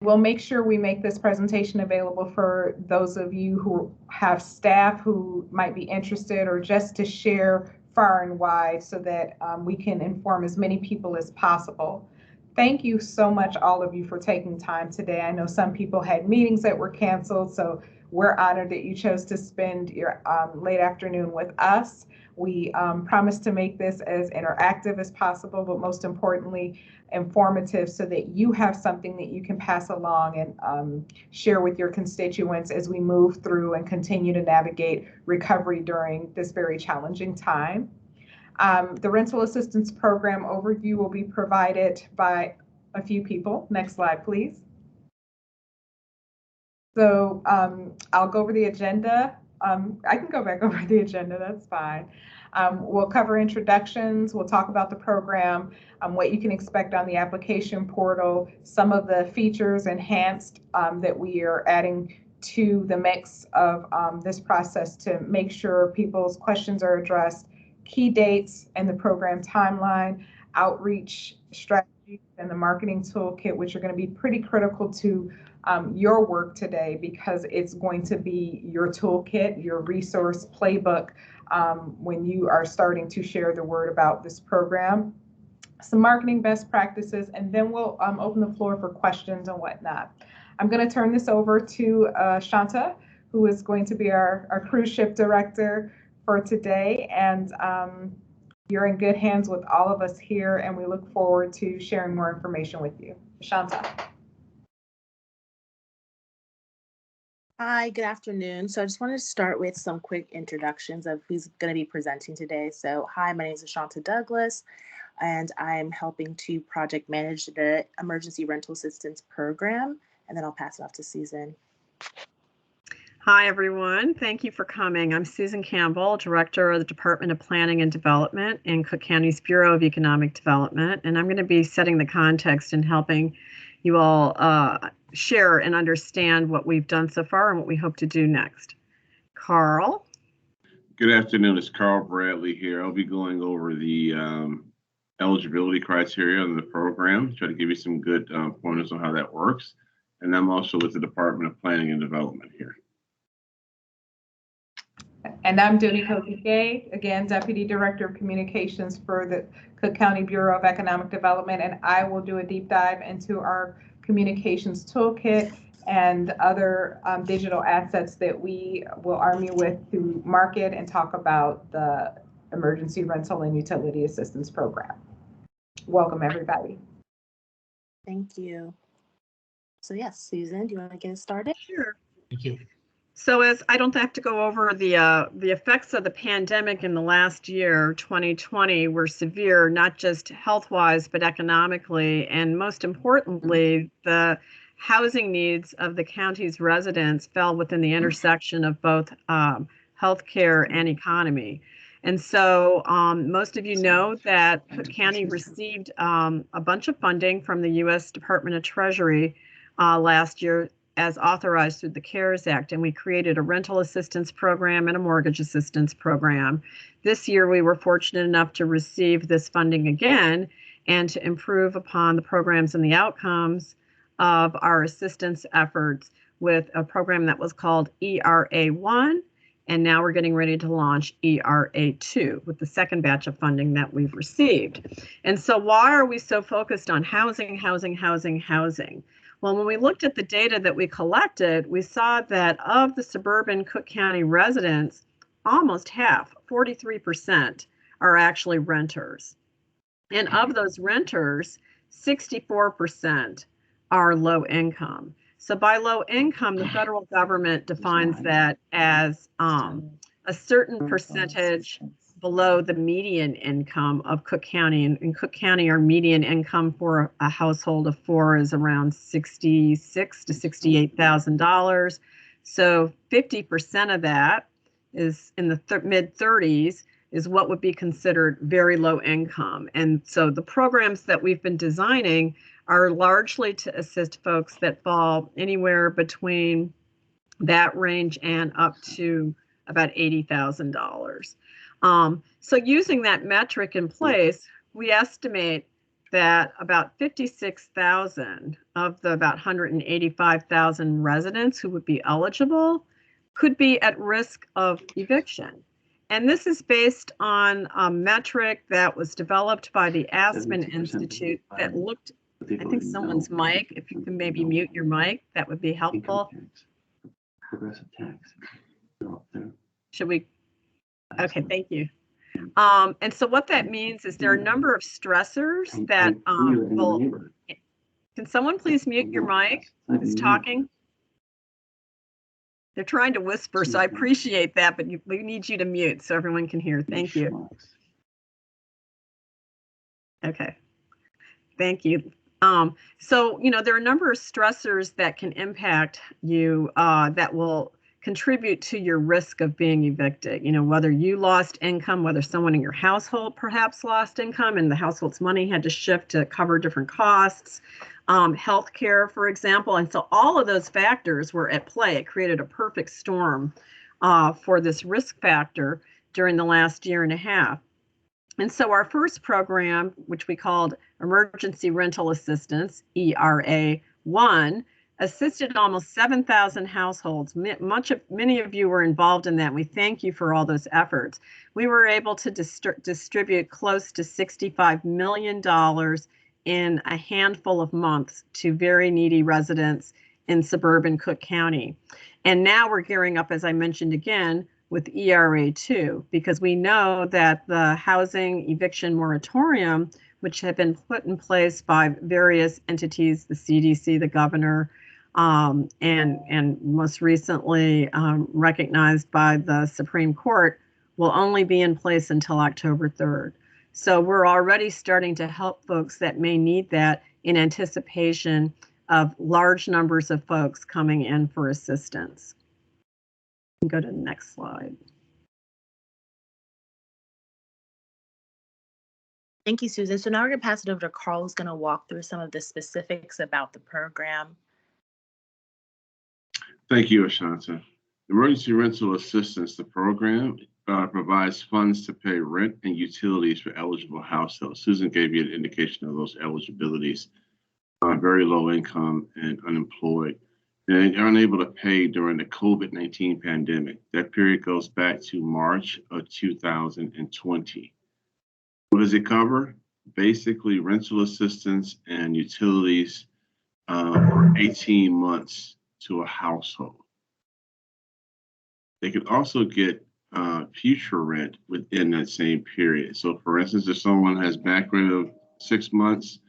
We'll make sure we make this presentation available for those of you who have staff who might be interested, or just to share far and wide so that we can inform as many people as possible. Thank you so much, all of you, for taking time today. I know some people had meetings that were canceled, so we're honored that you chose to spend your late afternoon with us. We promise to make this as interactive as possible, but most importantly, informative, so that you have something that you can pass along and share with your constituents as we move through and continue to navigate recovery during this very challenging time. The rental assistance program overview will be provided by a few people. Next slide, please. So I'll go over the agenda. I can go back over the agenda, that's fine. We'll cover introductions, we'll talk about the program, what you can expect on the application portal, some of the features enhanced that we are adding to the mix of this process to make sure people's questions are addressed, key dates and the program timeline, outreach strategies, and the marketing toolkit, which are going to be pretty critical to your work today, because it's going to be your toolkit, your resource playbook when you are starting to share the word about this program. Some marketing best practices, and then we'll open the floor for questions and whatnot. I'm going to turn this over to Shanta, who is going to be our cruise ship director for today, and you're in good hands with all of us here, and we look forward to sharing more information with you. Shanta. Hi, good afternoon. So I just wanted to start with some quick introductions of who's going to be presenting today. So hi, my name is Ashanta Douglas, and I'm helping to project manage the Emergency Rental Assistance Program, and then I'll pass it off to Susan. Hi, everyone. Thank you for coming. I'm Susan Campbell, Director of the Department of Planning and Development in Cook County's Bureau of Economic Development, and I'm going to be setting the context and helping you all share and understand what we've done so far and what we hope to do next. Carl. Good afternoon, it's Carl Bradley here. I'll be going over the eligibility criteria in the program, try to give you some good pointers on how that works. And I'm also with the Department of Planning and Development here. And I'm Duni Kokike, again, Deputy Director of Communications for the Cook County Bureau of Economic Development, and I will do a deep dive into our communications toolkit and other digital assets that we will arm you with to market and talk about the Emergency Rental and Utility Assistance Program. Welcome, everybody. Thank you. So yes, Susan, do you want to get us started? Sure. Thank you. So as I don't have to go over the effects of the pandemic in the last year, 2020, were severe, not just health-wise, but economically. And most importantly, the housing needs of the county's residents fell within the intersection of both healthcare and economy. And so most of you know that Cook County received a bunch of funding from the U.S. Department of Treasury last year, as authorized through the CARES Act, and we created a rental assistance program and a mortgage assistance program. This year, we were fortunate enough to receive this funding again and to improve upon the programs and the outcomes of our assistance efforts with a program that was called ERA1, and now we're getting ready to launch ERA2 with the second batch of funding that we've received. And so why are we so focused on housing, housing, housing, housing? Well, when we looked at the data that we collected, we saw that of the suburban Cook County residents, almost half, 43%, are actually renters. And of those renters, 64% are low income. So by low income, the federal government defines that as a certain percentage below the median income of Cook County. In Cook County, our median income for a household of four is around $66,000 to $68,000. So 50% of that is in the mid 30s is what would be considered very low income. And so the programs that we've been designing are largely to assist folks that fall anywhere between that range and up to about $80,000. So using that metric in place, we estimate that about 56,000 of the about 185,000 residents who would be eligible could be at risk of eviction. And this is based on a metric that was developed by the Aspen Institute that looked, I think someone's mic, if you can maybe mute your mic, that would be helpful. Progressive tax. Should we? Okay, thank you. And so what that means is there are a number of stressors that will, can someone please mute your mic who's talking? They're trying to whisper, so I appreciate that, but we need you to mute so everyone can hear. Thank you. Okay, thank you. So, you know, there are a number of stressors that can impact you that will contribute to your risk of being evicted. You know, whether you lost income, whether someone in your household perhaps lost income and the household's money had to shift to cover different costs, healthcare, for example. And so all of those factors were at play. It created a perfect storm for this risk factor during the last year and a half. And so our first program, which we called Emergency Rental Assistance, ERA-1, assisted almost 7,000 households. Many of you were involved in that. We thank you for all those efforts. We were able to distribute close to $65 million in a handful of months to very needy residents in suburban Cook County. And now we're gearing up, as I mentioned again, with ERA-2, because we know that the housing eviction moratorium, which had been put in place by various entities, the CDC, the governor, and most recently recognized by the Supreme Court, will only be in place until October 3rd. So we're already starting to help folks that may need that in anticipation of large numbers of folks coming in for assistance. Go to the next slide. Thank you, Susan. So now we're going to pass it over to Carl, who's going to walk through some of the specifics about the program. Thank you, Ashanta. Emergency Rental Assistance, the program, provides funds to pay rent and utilities for eligible households. Susan gave you an indication of those eligibilities, very low income and unemployed. And they're unable to pay during the COVID-19 pandemic. That period goes back to March of 2020. What does it cover? Basically, rental assistance and utilities for 18 months to a household. They could also get future rent within that same period. So, for instance, if someone has back rent of 6 months,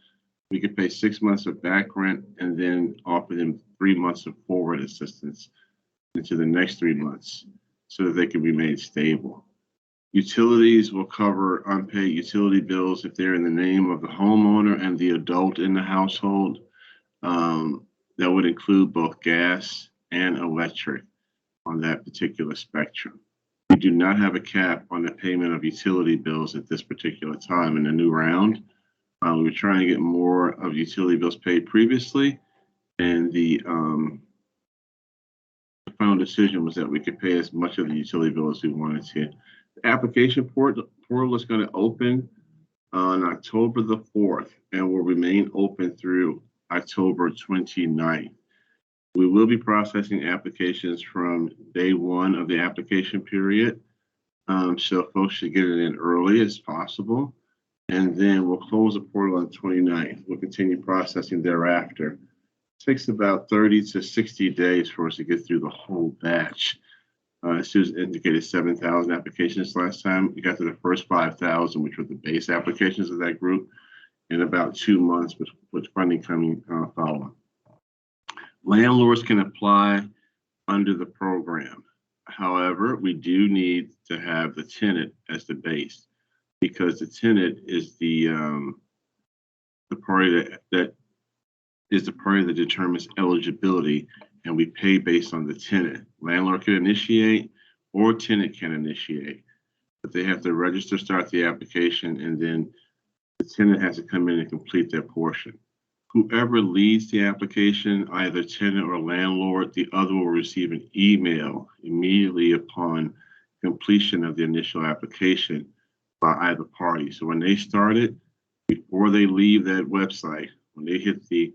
we could pay 6 months of back rent and then offer them 3 months of forward assistance into the next 3 months so that they can remain stable. Utilities will cover unpaid utility bills if they're in the name of the homeowner and the adult in the household. That would include both gas and electric on that particular spectrum. We do not have a cap on the payment of utility bills at this particular time in the new round. We were trying to get more of utility bills paid previously, and the final decision was that we could pay as much of the utility bill as we wanted to. The application portal is going to open on October the 4th and will remain open through October 29th. We will be processing applications from day one of the application period, so folks should get it in early as possible. And then we'll close the portal on 29th. We'll continue processing thereafter. It takes about 30 to 60 days for us to get through the whole batch. Susan indicated 7,000 applications last time. We got to the first 5,000, which were the base applications of that group, in about 2 months, with funding coming following. Landlords can apply under the program. However, we do need to have the tenant as the base, because the tenant is the party that is the party that determines eligibility, and we pay based on the tenant. Landlord can initiate or tenant can initiate, but they have to register, start the application, and then the tenant has to come in and complete their portion. Whoever leads the application, either tenant or landlord, the other will receive an email immediately upon completion of the initial application by either party. So when they start it, before they leave that website, when they hit the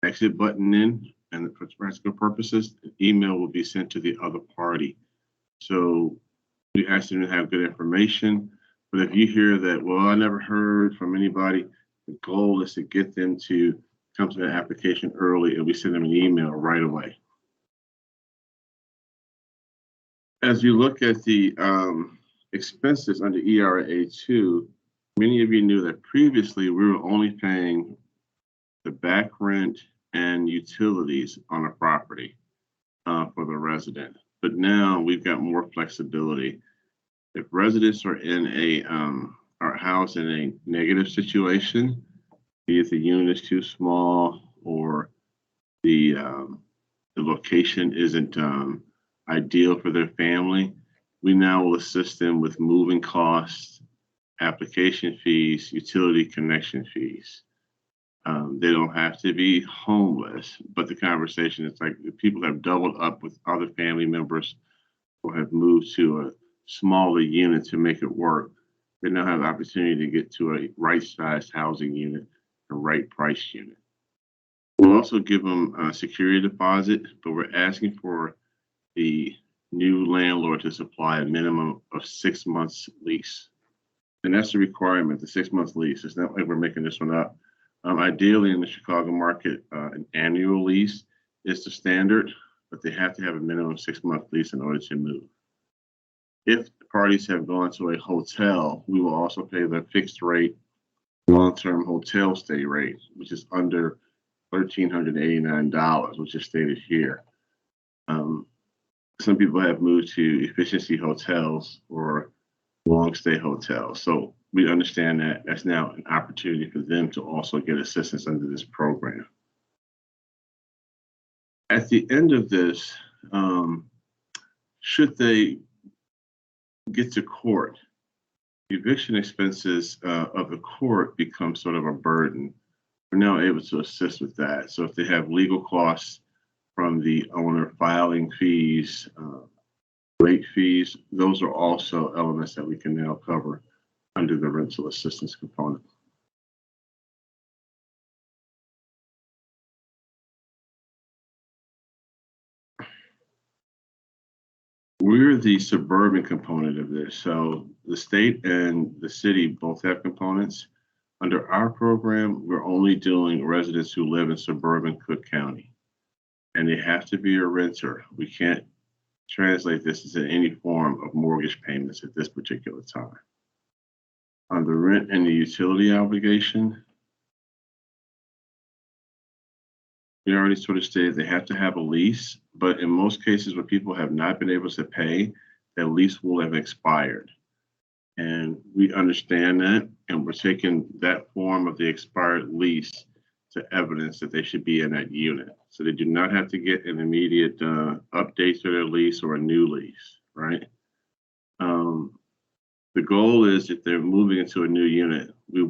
exit button and for practical purposes, an email will be sent to the other party. So we ask them to have good information. But if you hear that, well, I never heard from anybody, the goal is to get them to come to the application early, and we send them an email right away. As you look at the expenses under ERA 2, many of you knew that previously we were only paying the back rent and utilities on a property for the resident. But now we've got more flexibility. If residents are in are housed in a negative situation, be it the unit is too small or the location isn't ideal for their family, we now will assist them with moving costs, application fees, utility connection fees. They don't have to be homeless, but the conversation is like people have doubled up with other family members or have moved to a smaller unit to make it work. They now have the opportunity to get to a right-sized housing unit, a right price unit. We'll also give them a security deposit, but we're asking for the new landlord to supply a minimum of 6 months lease. And that's the requirement, the 6 month lease. It's not like we're making this one up. Ideally in the Chicago market, an annual lease is the standard, but they have to have a minimum 6 month lease in order to move. If the parties have gone to a hotel, we will also pay the fixed rate long-term hotel stay rate, which is under $1,389, which is stated here. Some people have moved to efficiency hotels or long stay hotels. So we understand that that's now an opportunity for them to also get assistance under this program. At the end of this, should they get to court, the eviction expenses of the court become sort of a burden. We're now able to assist with that. So if they have legal costs from the owner, filing fees, late fees, those are also elements that we can now cover under the rental assistance component. We're the suburban component of this. So the state and the city both have components. Under our program, we're only doing residents who live in suburban Cook County, and they have to be a renter. We can't translate this as any form of mortgage payments at this particular time. On the rent and the utility obligation, we already sort of stated they have to have a lease, but in most cases where people have not been able to pay, that lease will have expired. And we understand that, and we're taking that form of the expired lease to evidence that they should be in that unit. So they do not have to get an immediate update to their lease or a new lease, right? The goal is if they're moving into a new unit, the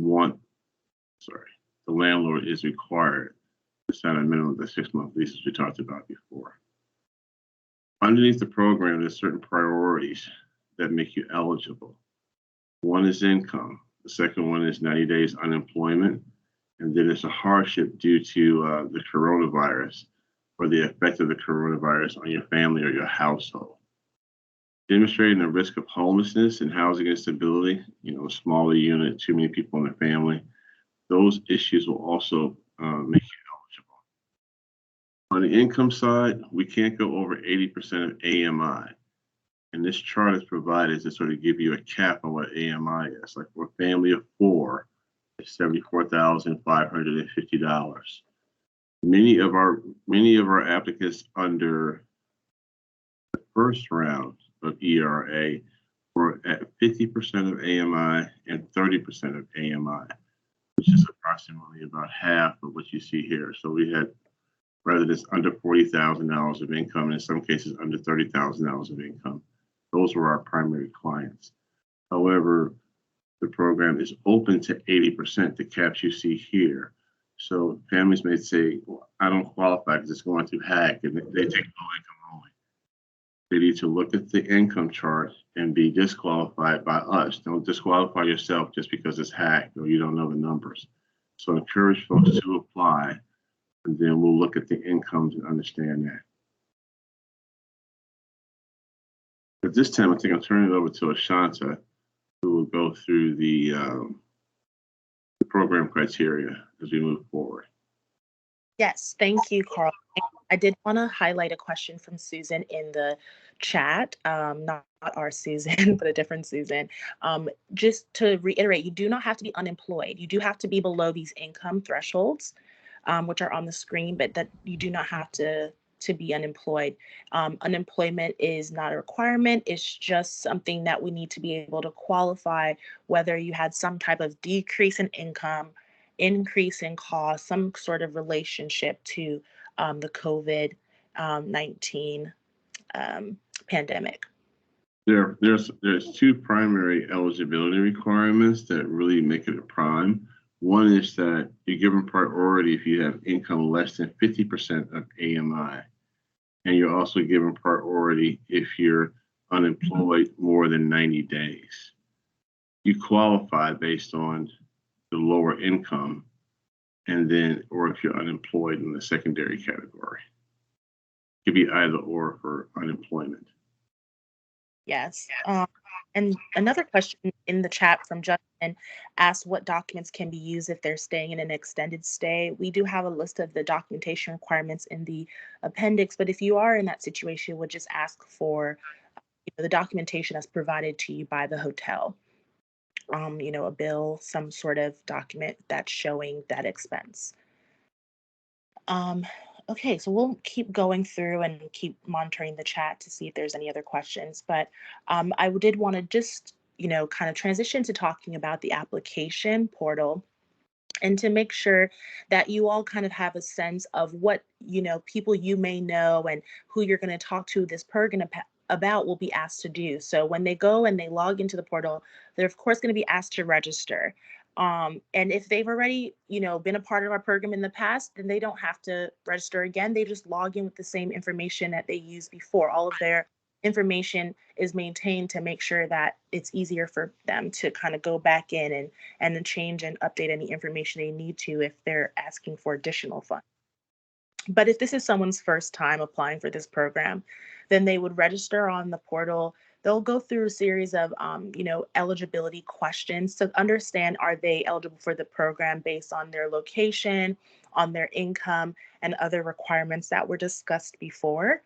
landlord is required to sign a minimum of the 6 month leases we talked about before. Underneath the program, there's certain priorities that make you eligible. One is income. The second one is 90 days unemployment. And then it's a hardship due to the coronavirus or the effect of the coronavirus on your family or your household. Demonstrating the risk of homelessness and housing instability, a smaller unit, too many people in the family, those issues will also make you eligible. On the income side, we can't go over 80% of AMI. And this chart is provided to sort of give you a cap on what AMI is. Like for a family of 4, it's $74,550. Many of our applicants under the first round of ERA were at 50% of AMI and 30% of AMI, which is approximately about half of what you see here. So we had residents under $40,000 of income, and in some cases under $30,000 of income. Those were our primary clients. However, the program is open to 80%, the caps you see here. So families may say, well, I don't qualify because it's going through HAC, and they take low income only. They need to look at the income chart and be disqualified by us. Don't disqualify yourself just because it's hacked or you don't know the numbers. So encourage folks to apply, and then we'll look at the incomes and understand that. At this time, I think I'll turn it over to Ashanta, who will go through the program criteria as we move forward. Yes, thank you, Carl. I did want to highlight a question from Susan in the chat, not our Susan, but a different Susan. Just to reiterate, you do not have to be unemployed. You do have to be below these income thresholds, which are on the screen, but that you do not have to be unemployed. Unemployment is not a requirement. It's just something that we need to be able to qualify whether you had some type of decrease in income, increase in cost, some sort of relationship to the COVID-19 pandemic. There's two primary eligibility requirements that really make it a prime. One is that you're given priority if you have income less than 50% of AMI. And you're also given priority if you're unemployed more than 90 days. You qualify based on the lower income, and then, or if you're unemployed in the secondary category. It could be either or for unemployment. Yes. And another question in the chat from Justin asked what documents can be used if they're staying in an extended stay. We do have a list of the documentation requirements in the appendix, but if you are in that situation, would just ask for the documentation that's provided to you by the hotel. A bill, some sort of document that's showing that expense. Okay, so we'll keep going through and keep monitoring the chat to see if there's any other questions. But I did want to just, kind of transition to talking about the application portal and to make sure that you all kind of have a sense of what, people you may know and who you're going to talk to this program about will be asked to do. So when they go and they log into the portal, they're of course going to be asked to register. And if they've already, been a part of our program in the past, then they don't have to register again. They just log in with the same information that they used before. All of their information is maintained to make sure that it's easier for them to kind of go back in and then change and update any information they need to if they're asking for additional funds. But if this is someone's first time applying for this program, then they would register on the portal. They'll go through a series of, eligibility questions to understand are they eligible for the program based on their location, on their income, and other requirements that were discussed before.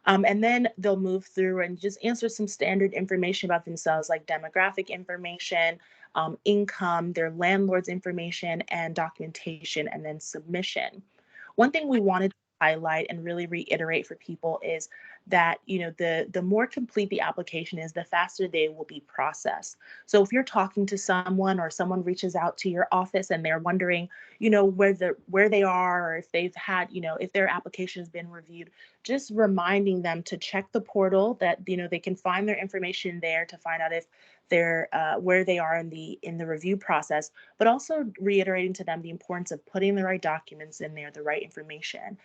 And then they'll move through and just answer some standard information about themselves, like demographic information, income, their landlord's information, and documentation, and then submission. One thing we wanted to highlight and really reiterate for people is that the more complete the application is, the faster they will be processed. So if you're talking to someone or someone reaches out to your office and they're wondering where they are, or if they've had if their application has been reviewed, just reminding them to check the portal, that they can find their information there to find out if they're where they are in the review process, but also reiterating to them the importance of putting the right documents in there, the right information,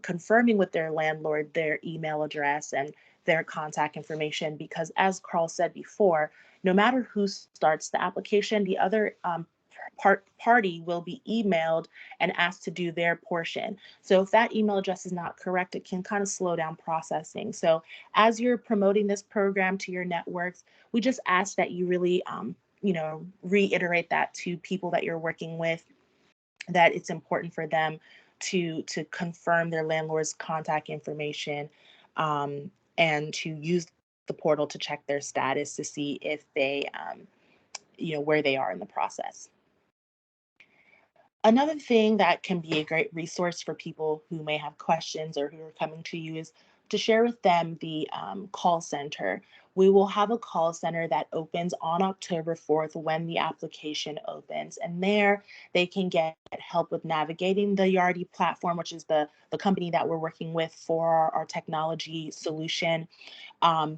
confirming with their landlord their email address and their contact information, because as Carl said before, no matter who starts the application, the other party will be emailed and asked to do their portion. So if that email address is not correct, it can kind of slow down processing. So as you're promoting this program to your networks, we just ask that you really, reiterate that to people that you're working with, that it's important for them to confirm their landlord's contact information, and to use the portal to check their status to see if they, where they are in the process. Another thing that can be a great resource for people who may have questions or who are coming to you is to share with them the call center. We will have a call center that opens on October 4th when the application opens. And there they can get help with navigating the Yardi platform, which is the company that we're working with for our technology solution.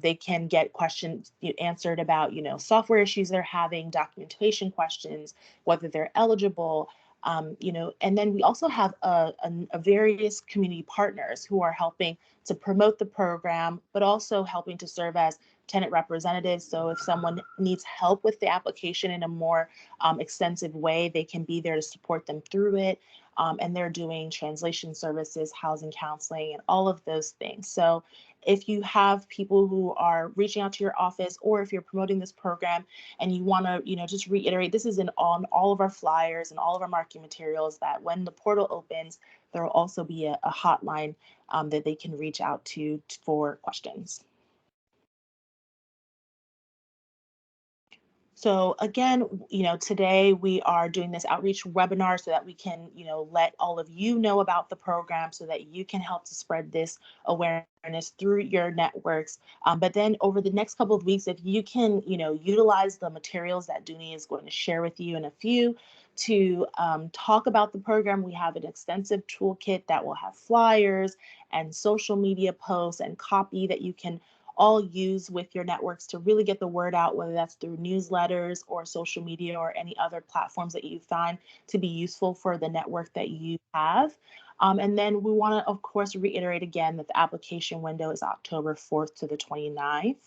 They can get questions answered about, software issues they're having, documentation questions, whether they're eligible, And then we also have a various community partners who are helping to promote the program, but also helping to serve as tenant representatives. So if someone needs help with the application in a more extensive way, they can be there to support them through it. And they're doing translation services, housing counseling, and all of those things. So if you have people who are reaching out to your office, or if you're promoting this program and you want to, just reiterate, this is on all of our flyers and all of our marketing materials, that when the portal opens, there will also be a hotline that they can reach out to for questions. So again, today we are doing this outreach webinar so that we can, let all of you know about the program so that you can help to spread this awareness through your networks. But then over the next couple of weeks, if you can, utilize the materials that Dooney is going to share with you in a few to talk about the program. We have an extensive toolkit that will have flyers and social media posts and copy that you can all use with your networks to really get the word out, whether that's through newsletters or social media or any other platforms that you find to be useful for the network that you have. And then we want to, of course, reiterate again that the application window is October 4th to the 29th.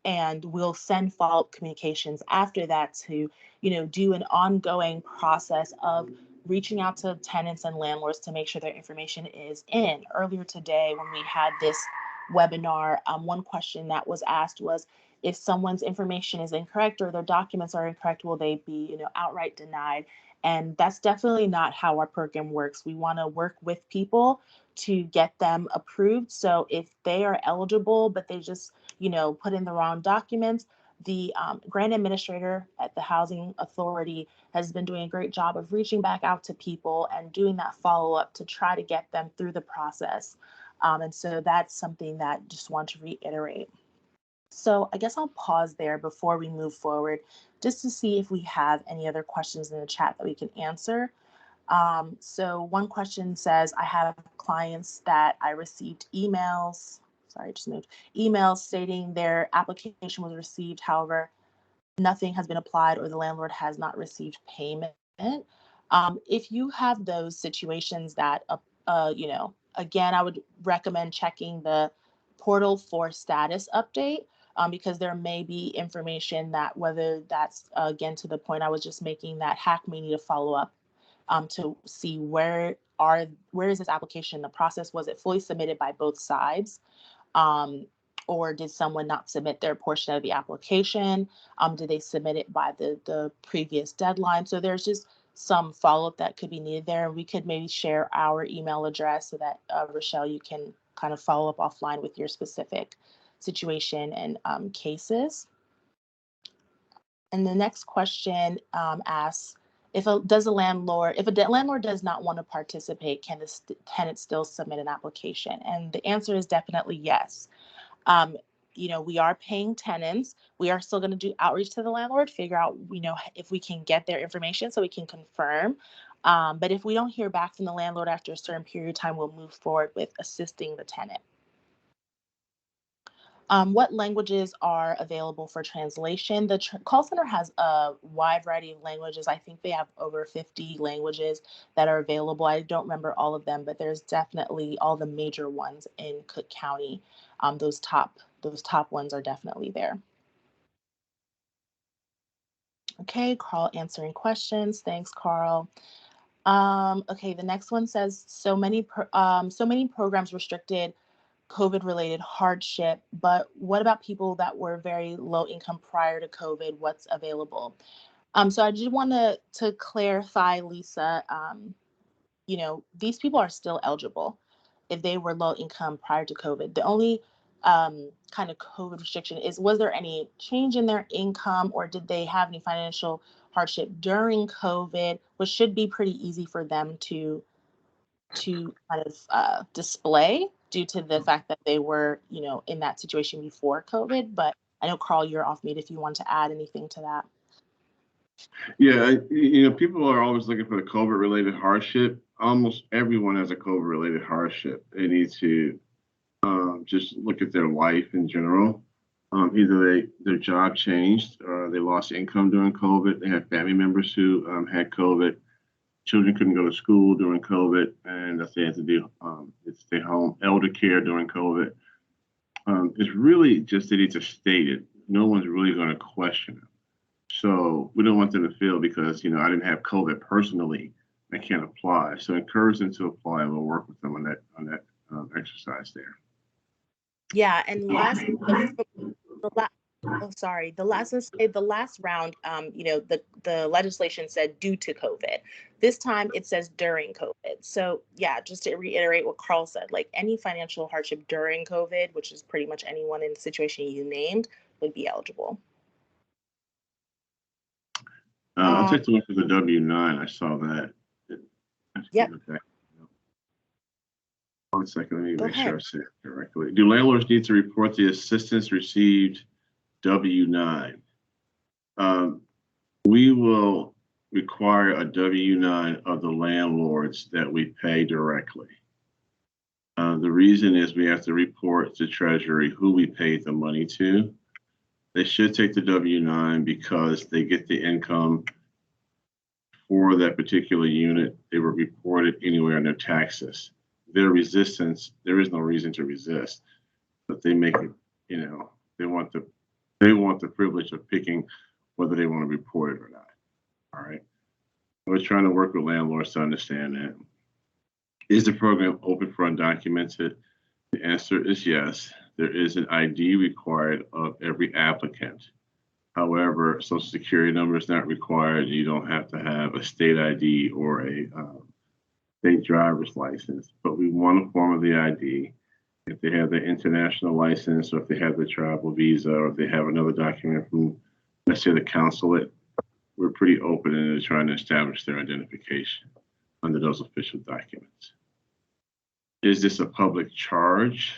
And we'll send follow-up communications after that to, do an ongoing process of reaching out to tenants and landlords to make sure their information is in. Earlier today, when we had this webinar, one question that was asked was, if someone's information is incorrect or their documents are incorrect, will they be, outright denied? And that's definitely not how our program works. We want to work with people to get them approved. So if they are eligible, but they just, put in the wrong documents, the grant administrator at the Housing Authority has been doing a great job of reaching back out to people and doing that follow-up to try to get them through the process. And so that's something that just want to reiterate. So I guess I'll pause there before we move forward, just to see if we have any other questions in the chat that we can answer. So one question says, I have clients that I received emails stating their application was received. However, nothing has been applied or the landlord has not received payment. If you have those situations that, again, I would recommend checking the portal for status update, because there may be information that, whether that's, again, to the point I was just making, that HAC may need to follow up to see where is this application in the process? Was it fully submitted by both sides? Or did someone not submit their portion of the application? Did they submit it by the previous deadline? So there's just some follow-up that could be needed there. We could maybe share our email address so that, Rochelle, you can kind of follow up offline with your specific situation and cases. And the next question asks, if a landlord does not want to participate, can the tenant still submit an application? And the answer is definitely yes. We are paying tenants. We are still going to do outreach to the landlord, figure out, if we can get their information so we can confirm. But if we don't hear back from the landlord after a certain period of time, we'll move forward with assisting the tenant. What languages are available for translation? The call center has a wide variety of languages. I think they have over 50 languages that are available. I don't remember all of them, but there's definitely all the major ones in Cook County. Those top ones are definitely there. Okay, Carl answering questions. Thanks, Carl. Okay, the next one says, so many programs restricted COVID-related hardship, but what about people that were very low income prior to COVID? What's available? So I just want to clarify, Lisa, these people are still eligible if they were low income prior to COVID. The only kind of COVID restriction is, was there any change in their income, or did they have any financial hardship during COVID, which should be pretty easy for them to kind of display due to the fact that they were, in that situation before COVID. But I know, Carl, you're off mute if you want to add anything to that. Yeah, people are always looking for the COVID-related hardship. Almost everyone has a COVID-related hardship. They need to just look at their life in general. Either their job changed or they lost income during COVID. They have family members who had COVID. Children couldn't go to school during COVID, and that's what they had to do. Stay home. Elder care during COVID. It's really just that it's stated. No one's really going to question it. So we don't want them to feel because, I didn't have COVID personally, I can't apply. So encourage them to apply, and we'll work with them on that exercise there. Yeah, and the last round, the legislation said due to COVID. This time it says during COVID. So yeah, just to reiterate what Carl said, like any financial hardship during COVID, which is pretty much anyone in the situation you named, would be eligible. I'll take the one for the W-9. I saw that. Yep. Okay. 1 second, let me make sure I say it correctly. Do landlords need to report the assistance received W-9? We will require a W-9 of the landlords that we pay directly. The reason is we have to report to Treasury who we paid the money to. They should take the W-9 because they get the income for that particular unit. They were reported anywhere in their taxes. Their resistance, there is no reason to resist, but they make it, they want the privilege of picking whether they want to report it or not. All right. We're trying to work with landlords to understand that. Is the program open for undocumented? The answer is yes. There is an ID required of every applicant. However, Social Security number is not required. You don't have to have a state ID or a state driver's license, but we want a form of the ID. If they have the international license, or if they have the travel visa, or if they have another document from, let's say, the consulate, we're pretty open in trying to establish their identification under those official documents. Is this a public charge?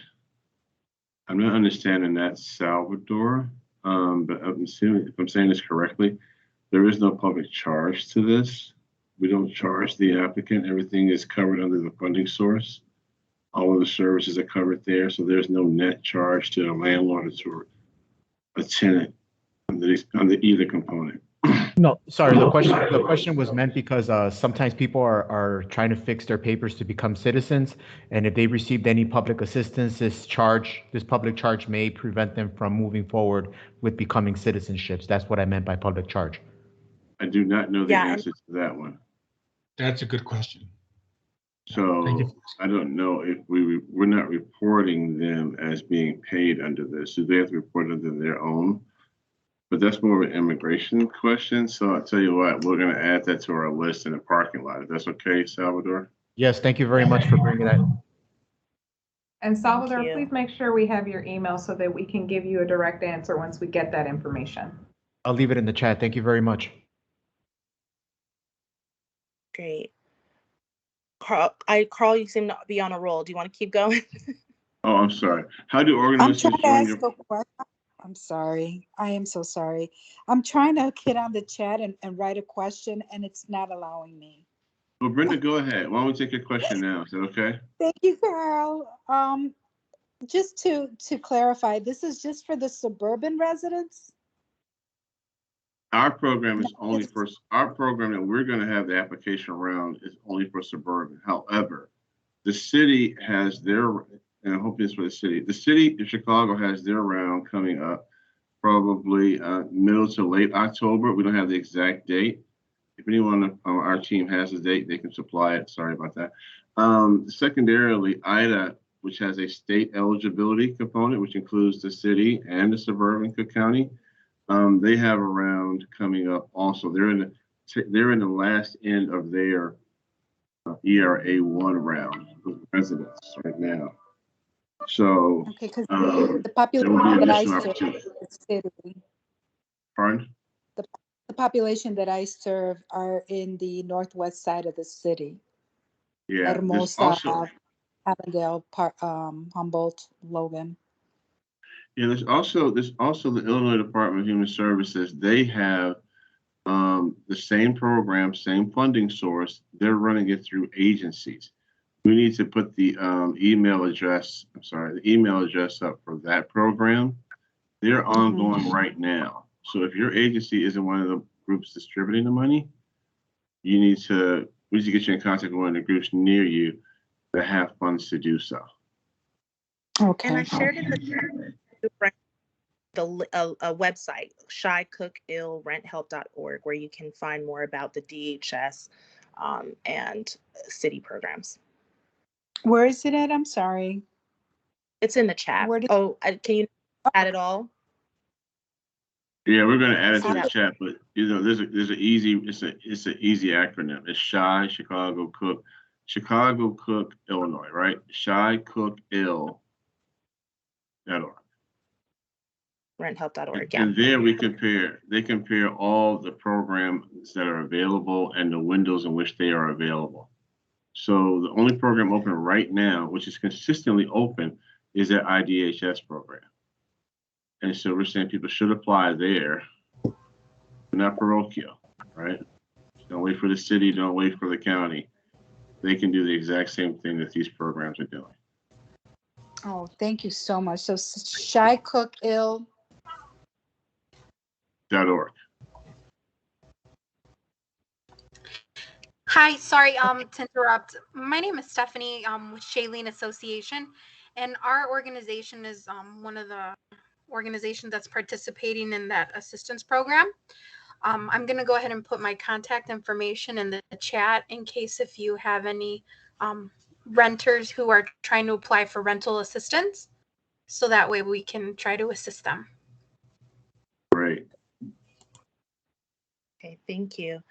I'm not understanding that, Salvador, but I'm assuming, if I'm saying this correctly, there is no public charge to this. We don't charge the applicant. Everything is covered under the funding source. All of the services are covered there, so there's no net charge to a landlord or to a tenant under either component. No, sorry. The question was meant because sometimes people are trying to fix their papers to become citizens, and if they received any public assistance, this public charge may prevent them from moving forward with becoming citizenships. That's what I meant by public charge. I do not know the answer to that one. That's a good question. So I don't know if we're not reporting them as being paid under this. So they have to report under their own. But that's more of an immigration question. So I'll tell you what, we're going to add that to our list in the parking lot. If that's okay, Salvador? Yes, thank you very much for bringing that. And Salvador, please make sure we have your email so that we can give you a direct answer once we get that information. I'll leave it in the chat. Thank you very much. Great. Carl, you seem to be on a roll. Do you want to keep going? Oh, I'm sorry. How do organizations join your... I'm sorry. I am so sorry. I'm trying to get on the chat and write a question, and it's not allowing me. Well, Brenda, go ahead. Why don't we take your question now? Is that okay? Thank you, Carl. Just to clarify, this is just for the suburban residents? Our program is only for, our program that we're going to have the application around is only for suburban. However, the city has their, and I hope it's for the city of Chicago has their round coming up probably middle to late October. We don't have the exact date. If anyone on our team has a date, they can supply it. Sorry about that. Secondarily, IDA, which has a state eligibility component, which includes the city and the suburban Cook County. They have a round coming up also. They're in the last end of their ERA 1 round with residents right now. So okay, because the population that I serve is city. Pardon? The population that I serve are in the northwest side of the city. Yeah. Hermosa, Avondale, Humboldt, Logan. Yeah, there's also the Illinois Department of Human Services. They have the same program, same funding source. They're running it through agencies. We need to put the email address up for that program. They're ongoing right now. So if your agency isn't one of the groups distributing the money, we need to get you in contact with one of the groups near you that have funds to do so. Okay. And I shared in the chat a website, shycookillrenthelp.org, where you can find more about the DHS and city programs. Where is it at? I'm sorry. It's in the chat. Can you add it all? Yeah, we're going to add it to Yeah. the chat, but there's an easy acronym. It's SHY, Chicago Cook Illinois, right? ShyCookIll.org. Renthelp.org. Yeah. And there they compare all the programs that are available and the windows in which they are available. So the only program open right now, which is consistently open, is that IDHS program. And so we're saying people should apply there, not parochial, right? Don't wait for the city, don't wait for the county. They can do the exact same thing that these programs are doing. Oh, thank you so much. So shycookill.org. Hi, sorry to interrupt. My name is Stephanie with Shailene Association, and our organization is one of the organizations that's participating in that assistance program. I'm going to go ahead and put my contact information in the chat in case if you have any renters who are trying to apply for rental assistance, so that way we can try to assist them. Great. Okay, thank you.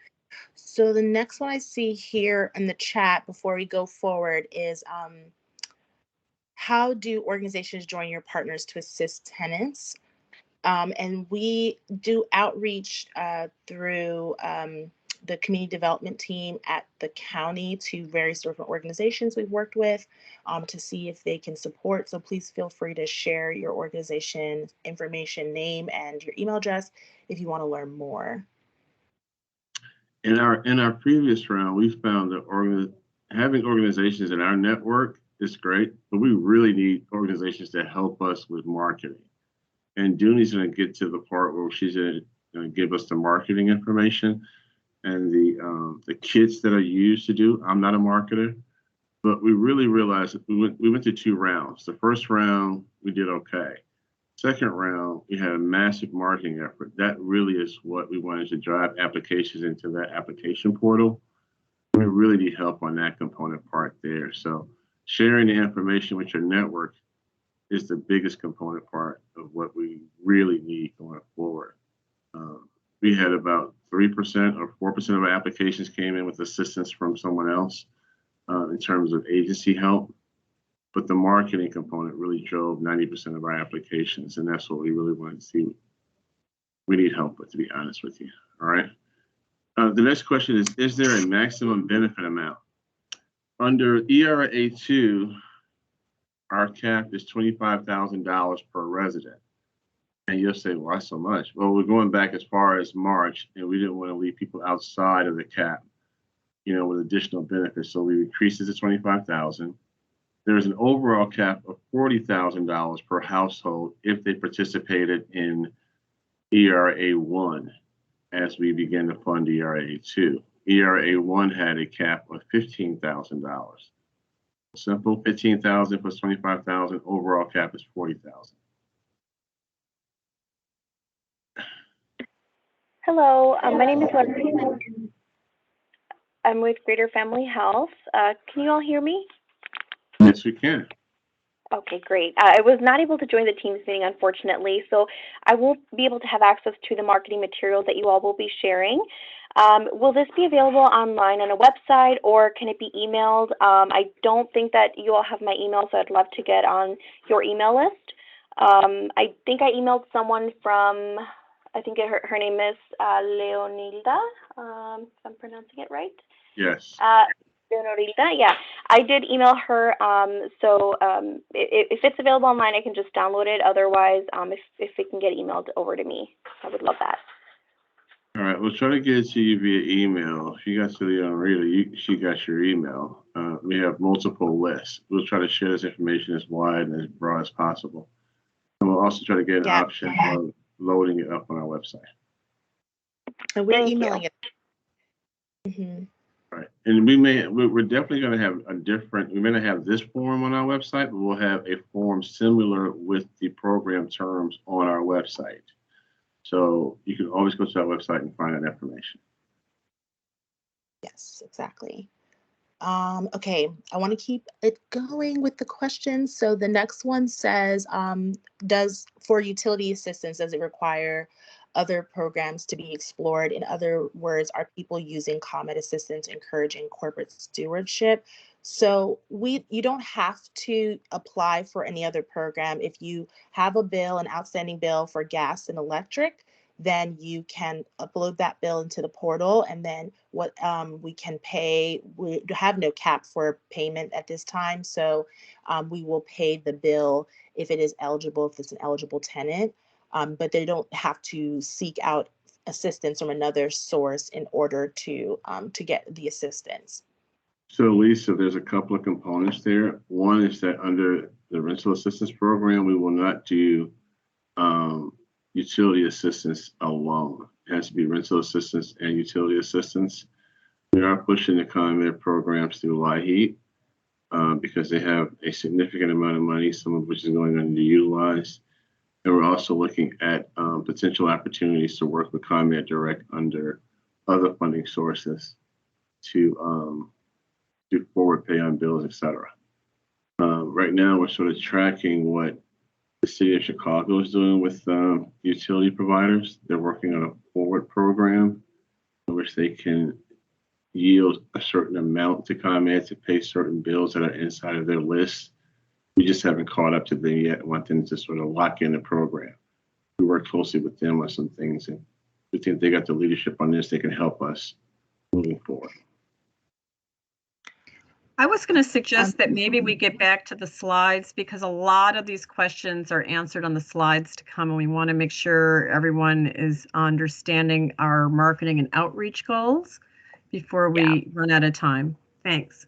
So the next one I see here in the chat before we go forward is how do organizations join your partners to assist tenants? And we do outreach through the community development team at the county to various different organizations we've worked with to see if they can support. So please feel free to share your organization information, name, and your email address if you want to learn more. In our previous round, we found that having organizations in our network is great, but we really need organizations that help us with marketing. And Dooney's going to get to the part where she's going to give us the marketing information and the kits that are used to do. I'm not a marketer, but we really realized that we went to 2 rounds. The first round, we did okay. Second round, we had a massive marketing effort. That really is what we wanted to drive applications into that application portal. We really need help on that component part there. So sharing the information with your network is the biggest component part of what we really need going forward. We had about 3% or 4% of our applications came in with assistance from someone else in terms of agency help. But the marketing component really drove 90% of our applications, and that's what we really wanted to see. We need help with, to be honest with you. All right. The next question is there a maximum benefit amount? Under ERA 2, our cap is $25,000 per resident. And you'll say, why so much? Well, we're going back as far as March, and we didn't want to leave people outside of the cap, with additional benefits. So we increased it to $25,000. There's an overall cap of $40,000 per household if they participated in ERA 1 as we begin to fund ERA 2. ERA 1 had a cap of $15,000. Simple, 15,000 plus 25,000. Overall cap is 40,000. Hello, my name is Leslie. I'm with Greater Family Health. Can you all hear me? Yes, we can. Okay, great. I was not able to join the Teams meeting, unfortunately, so I won't be able to have access to the marketing material that you all will be sharing. Will this be available online on a website, or can it be emailed? I don't think that you all have my email, so I'd love to get on your email list. I think I emailed someone from, I think her name is Leonilda, if I'm pronouncing it right. Yes. Leonilda, yeah. I did email her, so if it's available online, I can just download it. Otherwise, if it can get emailed over to me, I would love that. All right, we'll try to get it to you via email. If you got to Leonilda, she got your email. We have multiple lists. We'll try to share this information as wide and as broad as possible. And we'll we'll also try to get an Yeah. option of loading it up on our website. And we're Thank emailing you. it. Hmm. Right. And we're definitely going to have we're going to have this form on our website, but we'll have a form similar with the program terms on our website. So you can always go to our website and find that information. Yes, exactly. Okay, I want to keep it going with the questions. So the next one says, for utility assistance, does it require other programs to be explored? In other words, are people using ComEd assistance encouraging corporate stewardship? So you don't have to apply for any other program. If you have an outstanding bill for gas and electric, then you can upload that bill into the portal, and then what we can pay. We have no cap for payment at this time, so we will pay the bill if it is eligible, if it's an eligible tenant, but they don't have to seek out assistance from another source in order to get the assistance. So Lisa, there's a couple of components there. One is that under the rental assistance program, we will not do utility assistance alone. It has to be rental assistance and utility assistance. We are pushing the ComEd programs through LIHEAP because they have a significant amount of money, some of which is going underutilized. And we're also looking at potential opportunities to work with ComEd Direct under other funding sources to do forward pay on bills, et cetera. Right now, we're sort of tracking what the city of Chicago is doing with utility providers. They're working on a forward program in which they can yield a certain amount to ComEd to pay certain bills that are inside of their list. We just haven't caught up to them yet. I want them to sort of lock in the program. We work closely with them on some things, and we think they got the leadership on this. They can help us moving forward. I was going to suggest that maybe we get back to the slides because a lot of these questions are answered on the slides to come, and we want to make sure everyone is understanding our marketing and outreach goals before we run out of time. Thanks.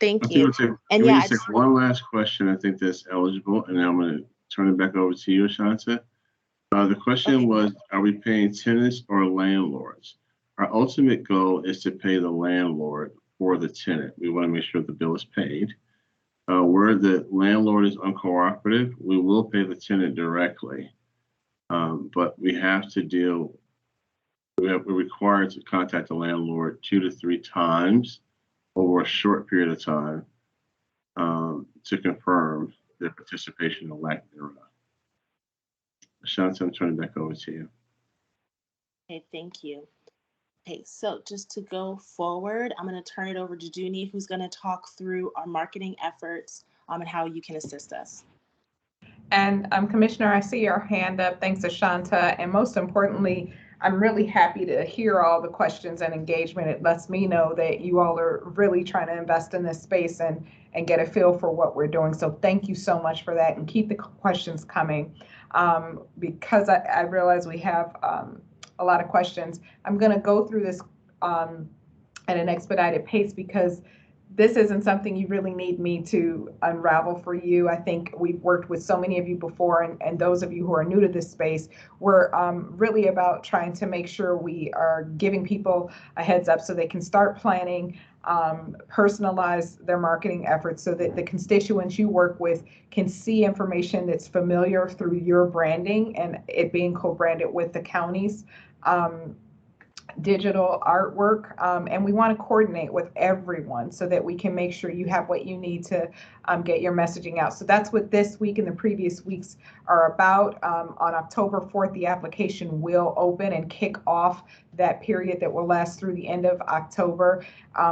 Thank you. And yeah, just one last question. I think that's eligible, and then I'm going to turn it back over to you, Shanta. The question was, are we paying tenants or landlords? Our ultimate goal is to pay the landlord for the tenant. We want to make sure the bill is paid. Where the landlord is uncooperative, we will pay the tenant directly. But we're required to contact the landlord 2 to 3 times over a short period of time to confirm their participation or lack thereof. Shanta, I'm turning back over to you. Okay, thank you. Okay, so just to go forward, I'm going to turn it over to Junie, who's going to talk through our marketing efforts and how you can assist us. And Commissioner, I see your hand up. Thanks, Ashanta. And most importantly, I'm really happy to hear all the questions and engagement. It lets me know that you all are really trying to invest in this space and get a feel for what we're doing. So thank you so much for that, and keep the questions coming. Because I realize we have a lot of questions. I'm going to go through this at an expedited pace because this isn't something you really need me to unravel for you. I think we've worked with so many of you before, and those of you who are new to this space, we're really about trying to make sure we are giving people a heads up so they can start planning, personalize their marketing efforts so that the constituents you work with can see information that's familiar through your branding and it being co-branded with the county's digital artwork, and we want to coordinate with everyone so that we can make sure you have what you need to get your messaging out. So that's what this week and the previous weeks are about. On October 4th, the application will open and kick off that period that will last through the end of October.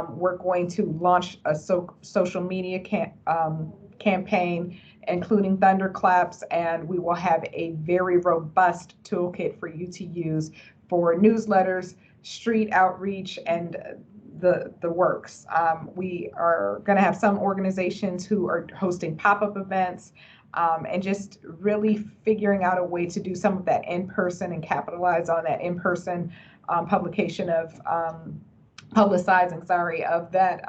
We're going to launch a social media campaign, including thunderclaps, and we will have a very robust toolkit for you to use for newsletters, street outreach, and the works. We are going to have some organizations who are hosting pop-up events, and just really figuring out a way to do some of that in-person and capitalize on that in-person publication of publicizing, of that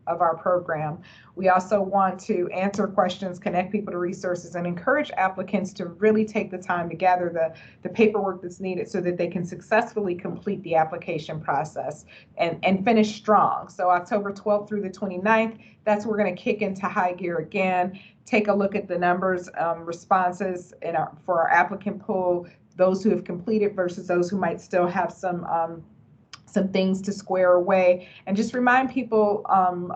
of our program. We also want to answer questions, connect people to resources, and encourage applicants to really take the time to gather the paperwork that's needed so that they can successfully complete the application process and finish strong. So October 12th through the 29th, that's we're going to kick into high gear again, take a look at the numbers, responses for our applicant pool, those who have completed versus those who might still have some things to square away, and just remind people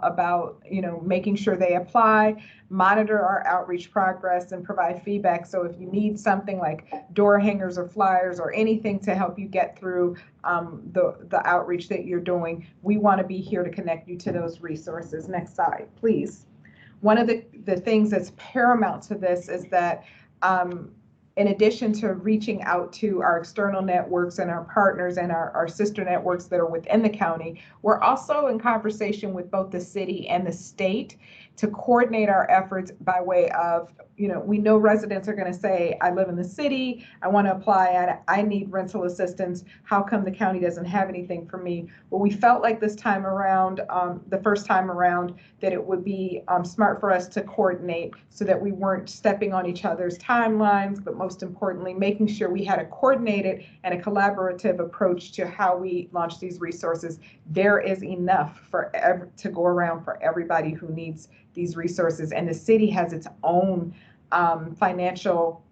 about, making sure they apply, monitor our outreach progress, and provide feedback. So if you need something like door hangers or flyers or anything to help you get through the outreach that you're doing, we want to be here to connect you to those resources. Next slide, please. One of the things that's paramount to this is that in addition to reaching out to our external networks and our partners and our sister networks that are within the county, we're also in conversation with both the city and the state to coordinate our efforts by way of, we know residents are going to say, I live in the city, I want to apply, I need rental assistance. How come the county doesn't have anything for me? Well, we felt like this time around, the first time around, that it would be smart for us to coordinate so that we weren't stepping on each other's timelines, but most importantly, making sure we had a coordinated and a collaborative approach to how we launch these resources. There is enough to go around for everybody who needs these resources, and the city has its own financial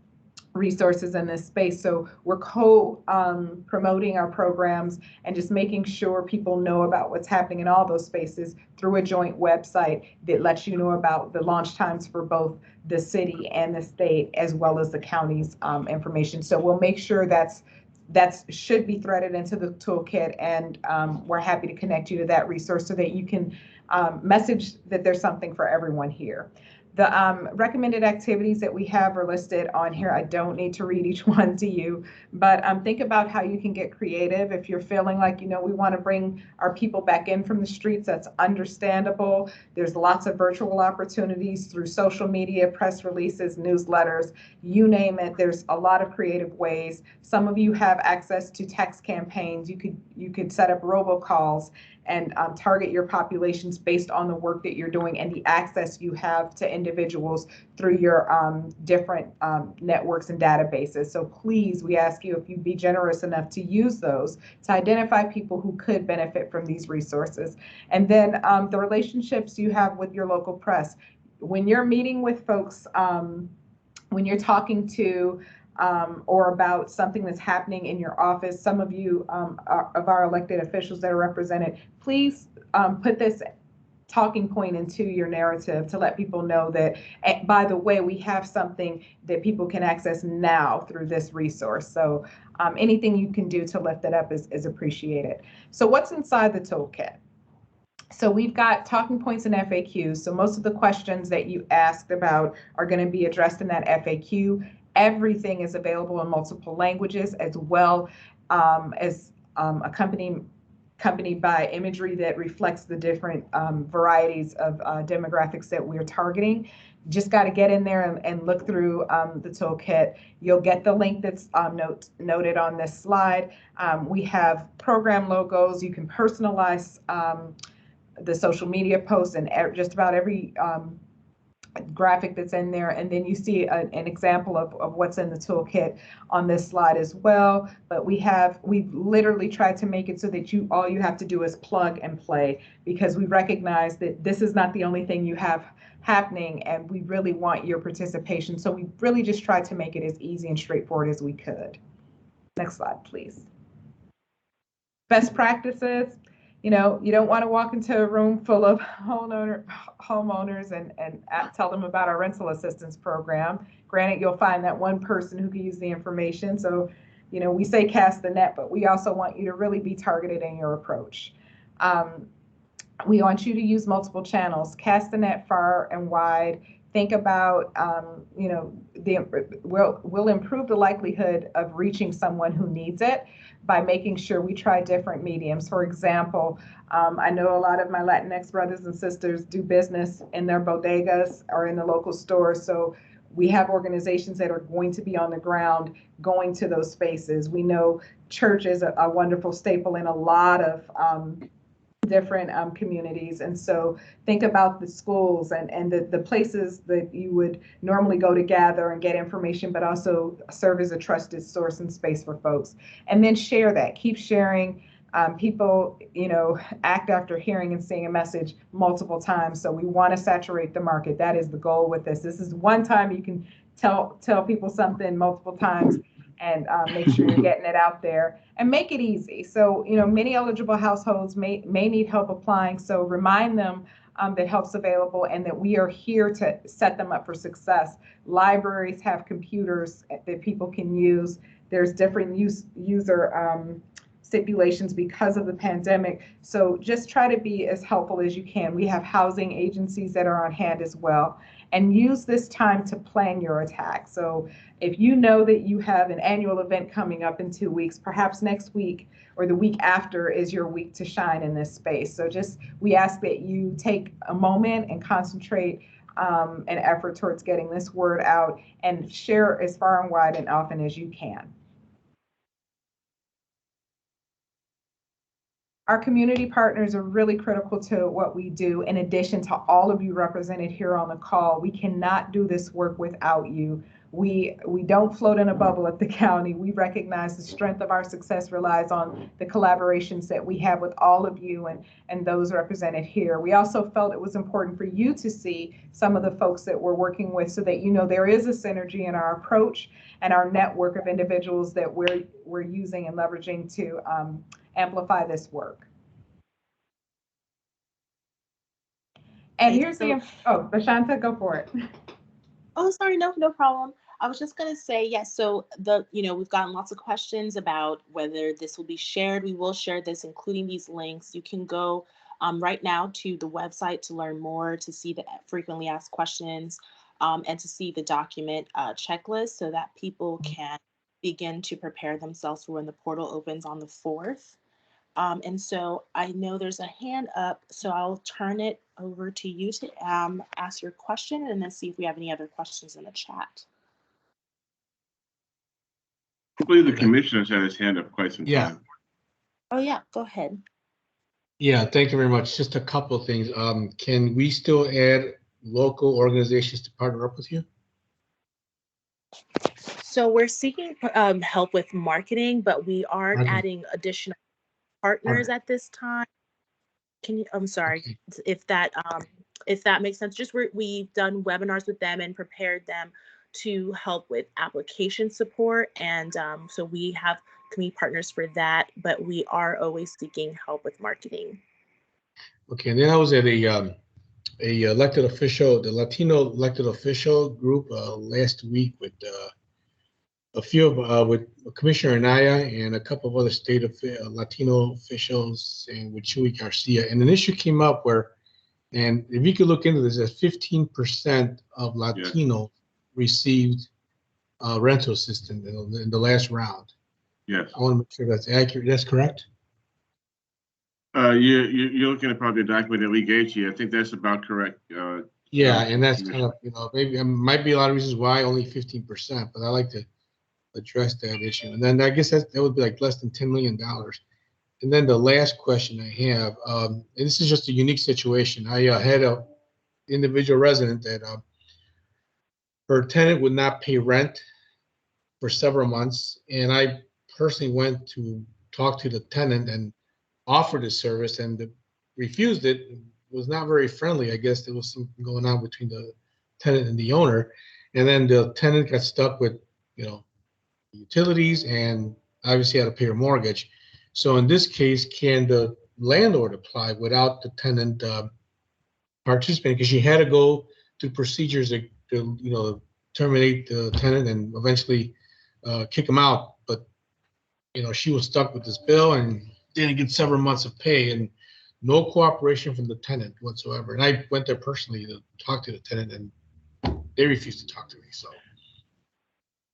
resources in this space. So we're promoting our programs and just making sure people know about what's happening in all those spaces through a joint website that lets you know about the launch times for both the city and the state, as well as the county's information. So we'll make sure that should be threaded into the toolkit, and we're happy to connect you to that resource so that you can message that there's something for everyone here. The recommended activities that we have are listed on here. I don't need to read each one to you, but think about how you can get creative. If you're feeling like, we want to bring our people back in from the streets, that's understandable. There's lots of virtual opportunities through social media, press releases, newsletters, you name it. There's a lot of creative ways. Some of you have access to text campaigns. You could set up robocalls and target your populations based on the work that you're doing and the access you have to individuals through your different networks and databases. So please, we ask you if you'd be generous enough to use those to identify people who could benefit from these resources. And then the relationships you have with your local press. When you're meeting with folks, when you're talking to or about something that's happening in your office, some of you of our elected officials that are represented, please put this talking point into your narrative to let people know that, by the way, we have something that people can access now through this resource. So anything you can do to lift it up is appreciated. So what's inside the toolkit? So we've got talking points and FAQs. So most of the questions that you asked about are going to be addressed in that FAQ. Everything is available in multiple languages, as well as accompanied by imagery that reflects the different varieties of demographics that we're targeting. Just got to get in there and look through the toolkit. You'll get the link that's noted on this slide. We have program logos. You can personalize the social media posts and just about every graphic that's in there, and then you see an example of what's in the toolkit on this slide as well. But we've literally tried to make it so that all you have to do is plug and play, because we recognize that this is not the only thing you have happening, and we really want your participation. So we really just tried to make it as easy and straightforward as we could. Next slide, please. Best practices. You don't want to walk into a room full of homeowners and tell them about our rental assistance program. Granted, you'll find that one person who can use the information. So, we say cast the net, but we also want you to really be targeted in your approach. We want you to use multiple channels, cast the net far and wide. Think about, we'll improve the likelihood of reaching someone who needs it by making sure we try different mediums. For example, I know a lot of my Latinx brothers and sisters do business in their bodegas or in the local stores. So we have organizations that are going to be on the ground going to those spaces. We know church is a wonderful staple in a lot of different communities. And so think about the schools and the places that you would normally go to gather and get information, but also serve as a trusted source and space for folks. And then share that, keep sharing. People, act after hearing and seeing a message multiple times. So we want to saturate the market. That is the goal with this. This is one time you can tell people something multiple times and make sure you're getting it out there and make it easy. So, many eligible households may need help applying. So remind them that help's available and that we are here to set them up for success. Libraries have computers that people can use. There's different user stipulations because of the pandemic. So just try to be as helpful as you can. We have housing agencies that are on hand as well. And use this time to plan your attack. So if you know that you have an annual event coming up in 2 weeks, perhaps next week or the week after is your week to shine in this space. So we ask that you take a moment and concentrate an effort towards getting this word out and share as far and wide and often as you can. Our community partners are really critical to what we do. In addition to all of you represented here on the call, we cannot do this work without you. We don't float in a bubble at the county. We recognize the strength of our success relies on the collaborations that we have with all of you and those represented here. We also felt it was important for you to see some of the folks that we're working with so that there is a synergy in our approach and our network of individuals that we're using and leveraging to amplify this work. And here's Bashanta, go for it. Oh, sorry, no problem. I was just gonna say, yes. So we've gotten lots of questions about whether this will be shared. We will share this, including these links. You can go right now to the website to learn more, to see the frequently asked questions, and to see the document checklist so that people can begin to prepare themselves for when the portal opens on the 4th. And so I know there's a hand up, so I'll turn it over to you to ask your question and then see if we have any other questions in the chat. I believe the commissioner's had his hand up quite some time. Oh yeah, go ahead. Yeah, thank you very much. Just a couple of things. Can we still add local organizations to partner up with you? So we're seeking help with marketing, but we aren't adding additional partners at this time. I'm sorry, if that makes sense. Just we've done webinars with them and prepared them to help with application support, and so we have community partners for that, but we are always seeking help with marketing. Okay, and then I was at a elected official, the Latino elected official group last week with a few of with Commissioner Anaya and a couple of other state Latino officials, and with Chuy Garcia. And an issue came up and if you could look into this, that 15% of Latino received rental assistance in the last round. Yes. I want to make sure that's accurate. That's correct? You're looking at probably a document that we gave to you. I think that's about correct. Yeah, and that's kind of, maybe it might be a lot of reasons why only 15%, but I like to address that issue. And then I guess that would be like less than $10 million. And then the last question I have, and this is just a unique situation. I had a individual resident that her tenant would not pay rent for several months. And I personally went to talk to the tenant and offered the service, and refused it. It was not very friendly. I guess there was something going on between the tenant and the owner. And then the tenant got stuck with, utilities and obviously had to pay her mortgage. So in this case, can the landlord apply without the tenant participating? Because she had to go through procedures to terminate the tenant and eventually kick him out. But she was stuck with this bill and didn't get several months of pay and no cooperation from the tenant whatsoever. And I went there personally to talk to the tenant, and they refused to talk to me. So.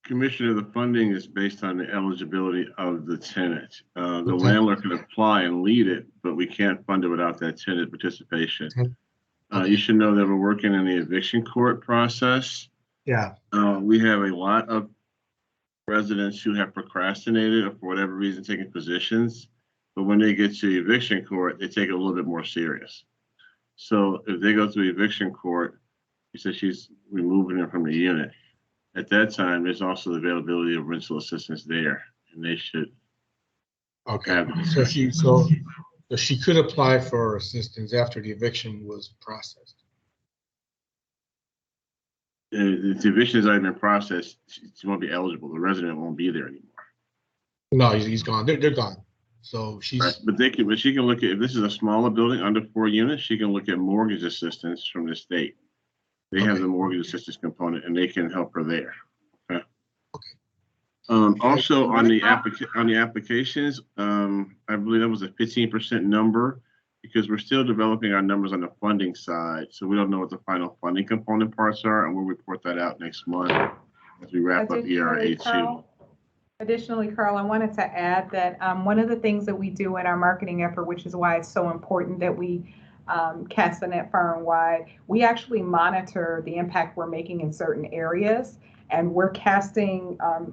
Commissioner, the funding is based on the eligibility of the tenant. The landlord can apply and lead it, but we can't fund it without that tenant participation. You should know that we're working in the eviction court process. Yeah. We have a lot of residents who have procrastinated or for whatever reason taken positions But when they get to eviction court, they take it a little bit more serious. So if they go through eviction court, she said she's removing them from the unit. At that time, there's also the availability of rental assistance there, and they should Okay, have the so discussion. so she could apply for assistance after the eviction was processed. The eviction has already been processed. She won't be eligible. The resident won't be there anymore. No, he's gone. They're gone. So she's Right. But she can look at, if this is a smaller building under 4 units, she can look at mortgage assistance from the state. They have Okay. the mortgage assistance component, and they can help her there. Okay. Okay. Also on the applications, I believe that was a 15% number because we're still developing our numbers on the funding side. So we don't know what the final funding component parts are, and we'll report that out next month as we wrap up ERA 2. Additionally, Carl, I wanted to add that one of the things that we do in our marketing effort, which is why it's so important that we cast the net far and wide, we actually monitor the impact we're making in certain areas. And we're launching, a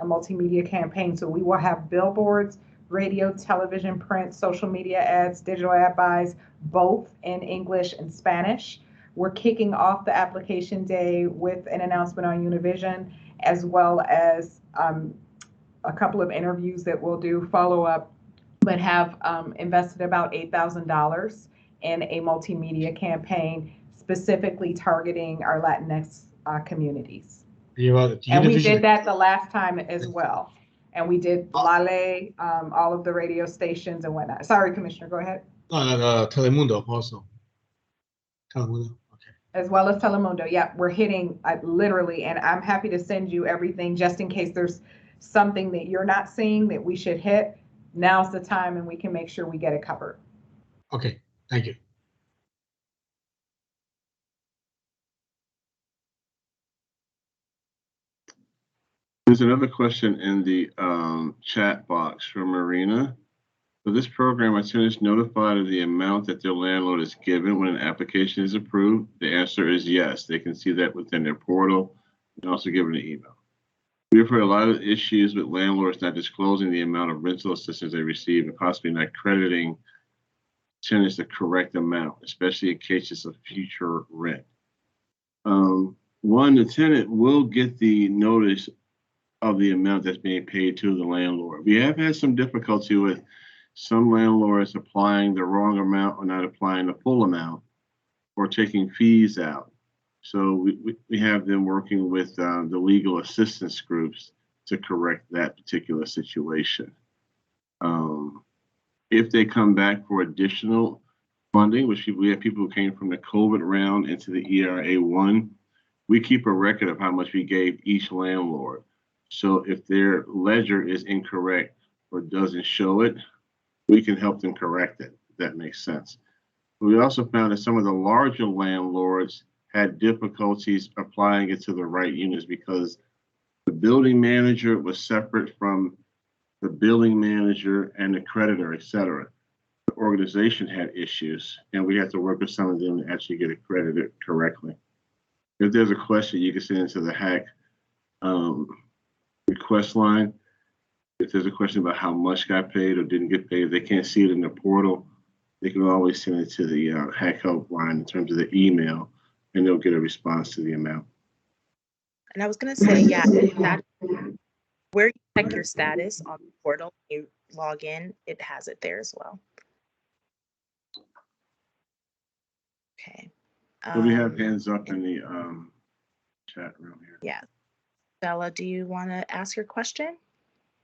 multimedia campaign. So we will have billboards, radio, television, print, social media ads, digital ad buys, both in English and Spanish. We're kicking off the application day with an announcement on Univision, as well as a couple of interviews that we'll do follow up, but have invested about $8,000 in a multimedia campaign specifically targeting our Latinx communities. And we did that the last time as well. And we did Lale, all of the radio stations and whatnot. Sorry, Commissioner, go ahead. Telemundo also. Telemundo. As well as Telemundo. Yeah, we're hitting literally, and I'm happy to send you everything just in case there's something that you're not seeing that we should hit. Now's the time, and we can make sure we get it covered. Okay, thank you. There's another question in the chat box from Marina. For this program, are tenants notified of the amount that their landlord is given when an application is approved? The answer is yes. They can see that within their portal and also given an email. We've heard a lot of issues with landlords not disclosing the amount of rental assistance they receive and possibly not crediting tenants the correct amount, especially in cases of future rent. One, the tenant will get the notice of the amount that's being paid to the landlord. We have had some difficulty with some landlords applying the wrong amount or not applying the full amount or taking fees out. So we have them working with the legal assistance groups to correct that particular situation. If they come back for additional funding, which we have people who came from the COVID round into the ERA 1, we keep a record of how much we gave each landlord. So if their ledger is incorrect or doesn't show it, we can help them correct it, if that makes sense. We also found that some of the larger landlords had difficulties applying it to the right units because the building manager was separate from the billing manager and the creditor, et cetera. The organization had issues, and we had to work with some of them to actually get it credited correctly. If there's a question, you can send it to the HAC request line. If there's a question about how much got paid or didn't get paid, if they can't see it in the portal, they can always send it to the HAC help line in terms of the email, and they'll get a response to the amount. And I was going to say, yeah, that where you check your status on the portal, you log in, it has it there as well. Okay. So we have hands up in the chat room here. Yeah. Bella, do you want to ask your question?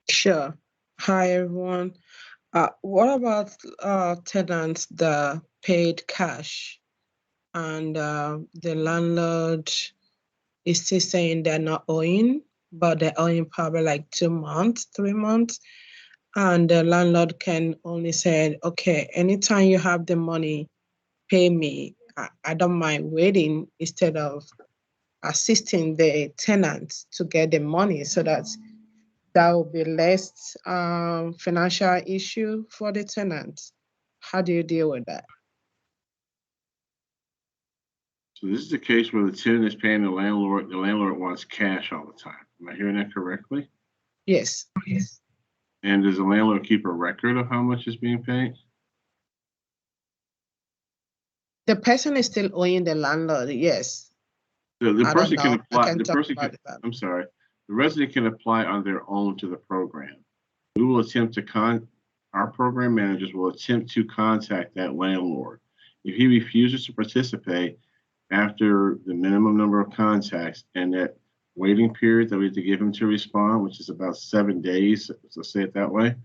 Sure. Hi, everyone. What about tenants that paid cash and the landlord is still saying they're not owing, but they're owing probably like 2 months, 3 months, and the landlord can only say, okay, anytime you have the money, pay me. I don't mind waiting instead of assisting the tenants to get the money so that will be less financial issue for the tenants. How do you deal with that? So this is the case where the tenant is paying the landlord wants cash all the time. Am I hearing that correctly? Yes. And does the landlord keep a record of how much is being paid? The person is still owing the landlord, yes. The I person don't can know. I apply, can the talk person about can, that. I'm sorry, the resident can apply on their own to the program. We will attempt to our program managers will attempt to contact that landlord. If he refuses to participate after the minimum number of contacts and that waiting period that we have to give him to respond, which is about 7 days, let's say it that way,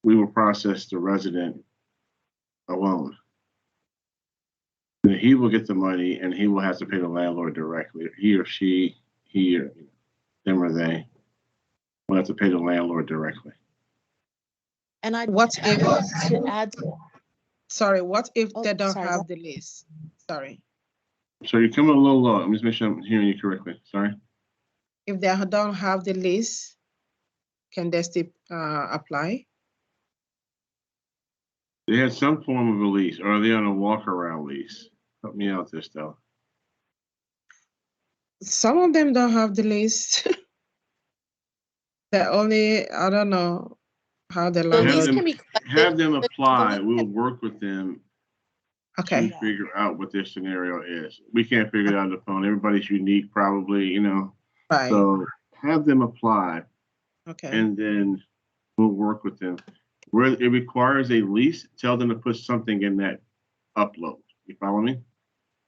we will process the resident alone. Then he will get the money and he will have to pay the landlord directly. He or she, he or them or they will have to pay the landlord directly. And I What if, to add, sorry, what if Oh, they don't sorry, have the lease? Sorry. So you're coming a little low. Let me just make sure I'm hearing you correctly. Sorry. If they don't have the lease, can they still apply? They had some form of a lease, or are they on a walk-around lease? Help me out there, Stella. Some of them don't have the lease. They only, I don't know how the the landlord. lease can be Have them the apply. lease We'll work with them Okay. to figure out what their scenario is. We can't figure it out on the phone. Everybody's unique, probably, you know. Right. So have them apply, Okay. and then we'll work with them. Where it requires a lease, tell them to put something in that upload. You follow me?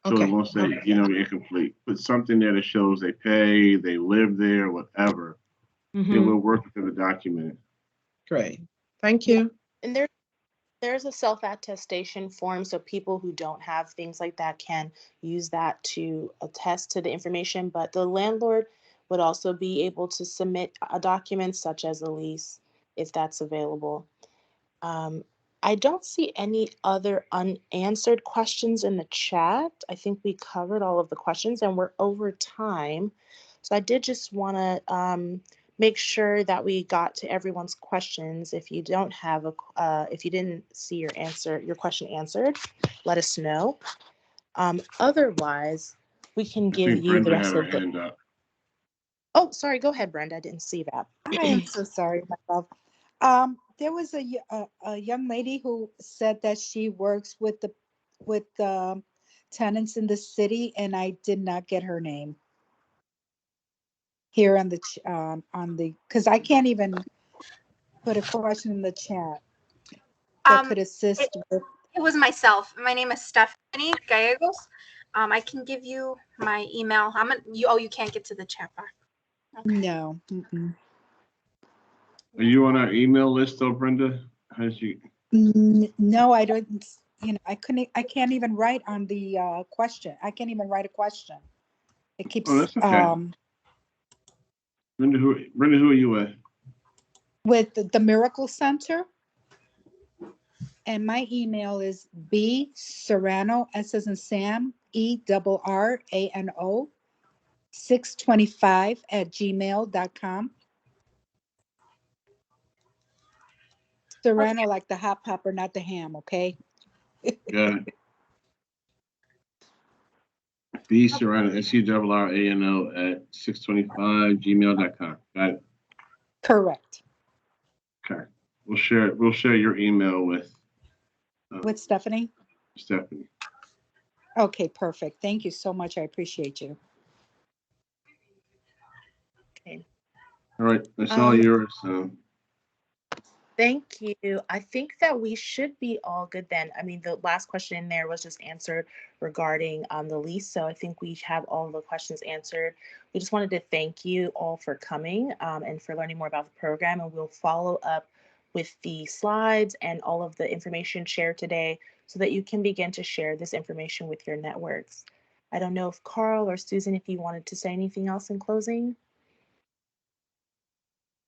So Okay. it won't say, you know, incomplete. Put something there that shows they pay, they live there, whatever. Mhm. Then we'll work within the document. Great. Thank you. and there's a self-attestation form, so people who don't have things like that can use that to attest to the information, but the landlord would also be able to submit a document such as a lease if that's available. I don't see any other unanswered questions in the chat. I think we covered all of the questions and we're over time. So I did just want to make sure that we got to everyone's questions. If you don't have if you didn't see your question answered, let us know. Otherwise, we can I give think you the Brenda rest had her of the. hand up. Oh, sorry. Go ahead, Brenda. I didn't see that. I am so sorry, my love. There was a young lady who said that she works with the tenants in the city, and I did not get her name here on the because I can't even put a question in the chat that could It, assist with. it was myself. My name is Stephanie Gallegos. I can give you my email. You can't get to the chat box. Okay. No. Mm-mm. Are you on our email list though, Brenda? How's you? No, I don't. I can't even write on the question. I can't even write a question. It keeps Oh, that's okay. Brenda, who are you with? with the Miracle Center. And my email is bserrano, S as in Sam, ERRANO 625 @gmail.com. Serrano, like the hot pepper, not the ham, okay? Got it. B Serrano, SERRANO at 625gmail.com. Got it. Correct. Okay. We'll share your email with Stephanie? Stephanie. Okay, perfect. Thank you so much. I appreciate you. Okay. All right, that's all yours. Thank you. I think that we should be all good then. I mean, the last question in there was just answered regarding the lease. So I think we have all the questions answered. We just wanted to thank you all for coming and for learning more about the program. And we'll follow up with the slides and all of the information shared today so that you can begin to share this information with your networks. I don't know if Carl or Susan, if you wanted to say anything else in closing.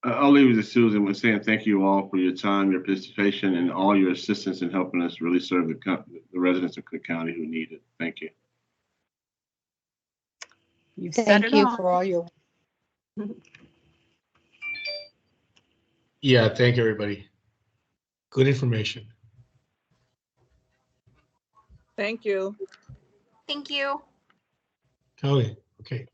I'll leave it to Susan with saying thank you all for your time, your participation, and all your assistance in helping us really serve the residents of Cook County who need it. Thank you. You've said Thank it you all. for all your. Yeah, thank you, everybody. Good information. Thank you. Thank you. Totally. Okay.